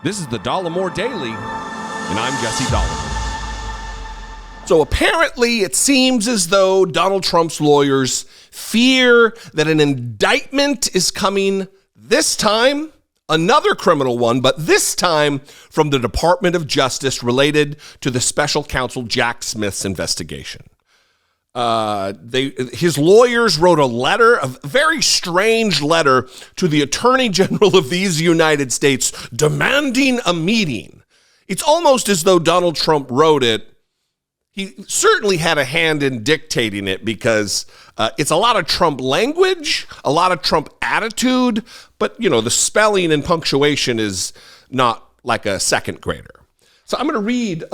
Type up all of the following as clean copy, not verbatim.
This is the Dollemore Daily, and I'm Jesse Dollemore. So apparently it seems as though Donald Trump's lawyers fear that an indictment is coming this time, another criminal one, but this time from the Department of Justice related to the special counsel Jack Smith's investigation. His lawyers wrote a letter, a very strange letter to the Attorney General of these United States demanding a meeting. It's almost as though Donald Trump wrote it. He certainly had a hand in dictating it because it's a lot of Trump language, a lot of Trump attitude, but, you know, the spelling and punctuation is not like a second grader. So I'm going to read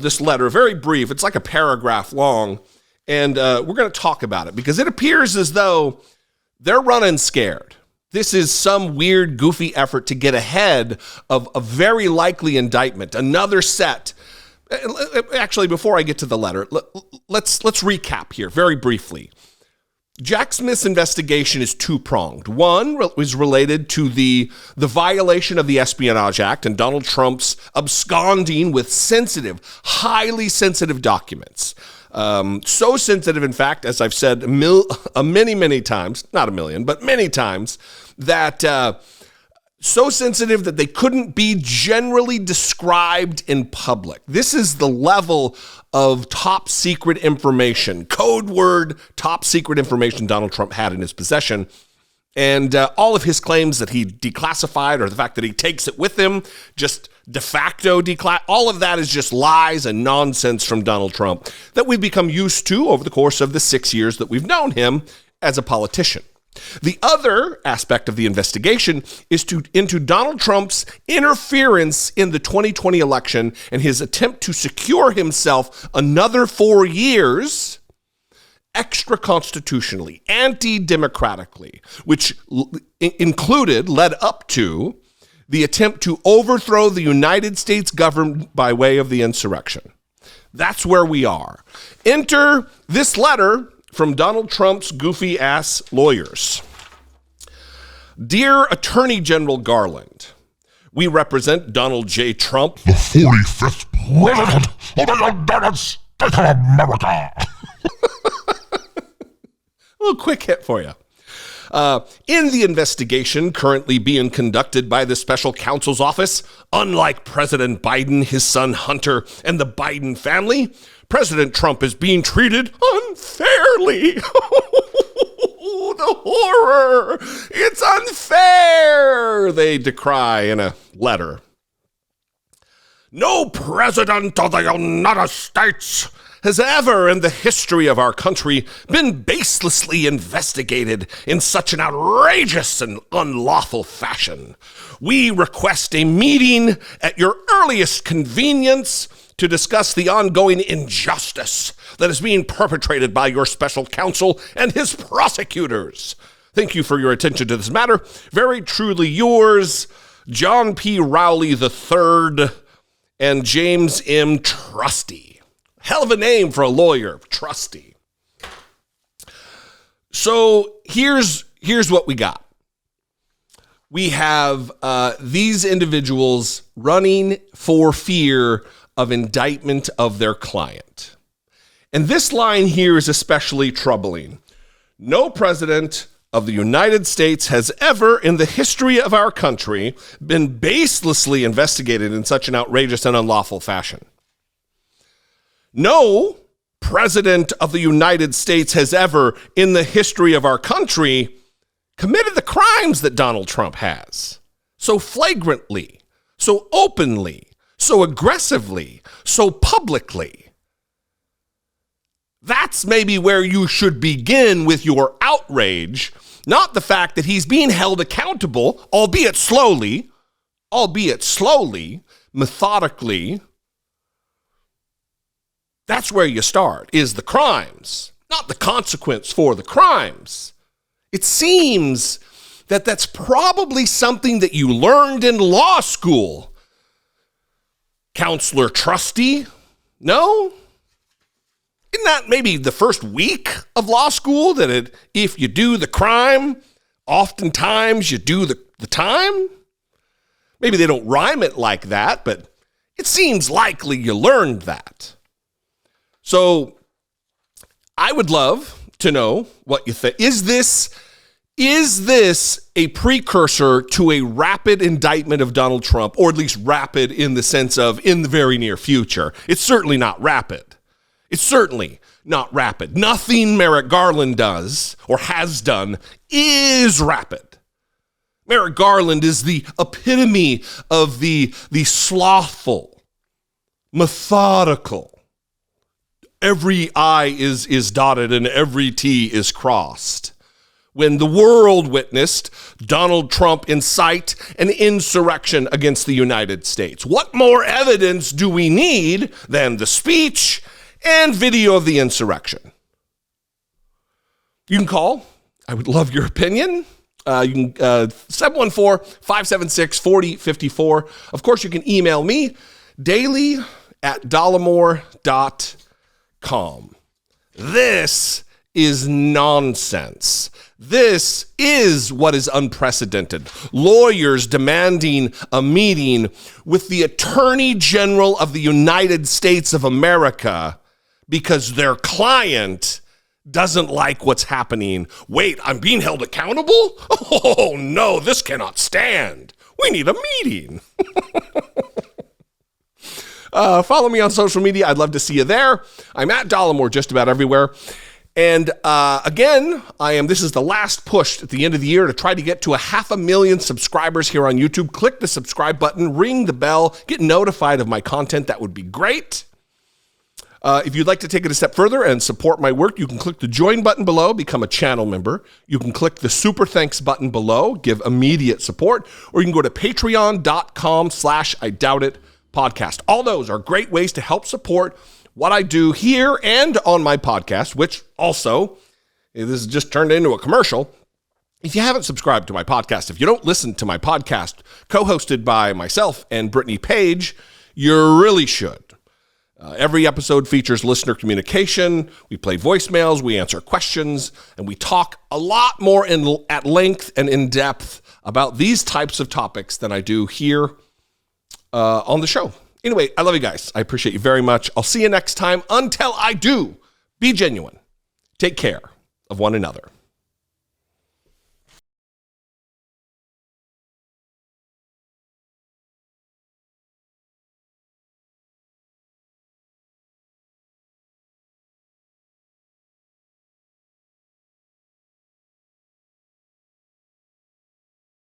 this letter, very brief. It's like a paragraph long. And we're going to talk about it because it appears as though they're running scared. This is some weird, goofy effort to get ahead of a very likely indictment, another set. Actually, before I get to the letter, let's recap here very briefly. Jack Smith's investigation is two-pronged. One was related to the violation of the Espionage Act and Donald Trump's absconding with sensitive, highly sensitive documents. So sensitive, in fact, as I've said many times, not a million, but many times, that so sensitive that they couldn't be generally described in public. This is the level of top secret information, code word top secret information Donald Trump had in his possession. And all of his claims that he declassified or the fact that he takes it with him, just de facto all of that is just lies and nonsense from Donald Trump that we've become used to over the course of the 6 years that we've known him as a politician. The other aspect of the investigation is into Donald Trump's interference in the 2020 election and his attempt to secure himself another 4 years extra-constitutionally, anti-democratically, which led up to the attempt to overthrow the United States government by way of the insurrection. That's where we are. Enter this letter from Donald Trump's goofy-ass lawyers. Dear Attorney General Garland, we represent Donald J. Trump, the 45th President of the United States of America. A little quick hit for you. In the investigation currently being conducted by the special counsel's office, unlike President Biden, his son Hunter, and the Biden family, President Trump is being treated unfairly. The horror! It's unfair, they decry in a letter. No president of the United States has ever in the history of our country been baselessly investigated in such an outrageous and unlawful fashion. We request a meeting at your earliest convenience to discuss the ongoing injustice that is being perpetrated by your special counsel and his prosecutors. Thank you for your attention to this matter. Very truly yours, John P. Rowley III and James M. Trusty. Hell of a name for a lawyer, Trusty. So here's what we got. We have these individuals running for fear of indictment of their client. And this line here is especially troubling. No president of the United States has ever in the history of our country been baselessly investigated in such an outrageous and unlawful fashion. No president of the United States has ever, in the history of our country, committed the crimes that Donald Trump has. So flagrantly, so openly, so aggressively, so publicly. That's maybe where you should begin with your outrage, not the fact that he's being held accountable, albeit slowly, methodically. That's where you start, is the crimes, not the consequence for the crimes. It seems that that's probably something that you learned in law school. Counselor Trusty? No? Isn't that maybe the first week of law school that if you do the crime, oftentimes you do the time? Maybe they don't rhyme it like that, but it seems likely you learned that. So I would love to know what you think. Is this a precursor to a rapid indictment of Donald Trump, or at least rapid in the sense of in the very near future? It's certainly not rapid. It's certainly not rapid. Nothing Merrick Garland does or has done is rapid. Merrick Garland is the epitome of the slothful, methodical. Every I is dotted and every T is crossed. When the world witnessed Donald Trump incite an insurrection against the United States. What more evidence do we need than the speech and video of the insurrection? You can call. I would love your opinion. You can 714-576-4054. Of course, you can email me, daily@dollemore.com. This is nonsense. This is what is unprecedented. Lawyers demanding a meeting with the Attorney General of the United States of America because their client doesn't like what's happening. Wait, I'm being held accountable? Oh no, this cannot stand. We need a meeting. Follow me on social media. I'd love to see you there. I'm at Dollemore just about everywhere. And again, this is the last push at the end of the year to try to get to 500,000 subscribers here on YouTube. Click the subscribe button, ring the bell, get notified of my content. That would be great. If you'd like to take it a step further and support my work, you can click the join button below, become a channel member. You can click the super thanks button below, give immediate support, or you can go to patreon.com/IDoubtIt podcast. All those are great ways to help support what I do here and on my podcast, which also, this has just turned into a commercial. If you haven't subscribed to my podcast, if you don't listen to my podcast co-hosted by myself and Brittany Page, you really should. Every episode features listener communication. We play voicemails, we answer questions, and we talk a lot more at length and in depth about these types of topics than I do here on the show. Anyway, I love you guys. I appreciate you very much. I'll see you next time. Until I do, be genuine. Take care of one another.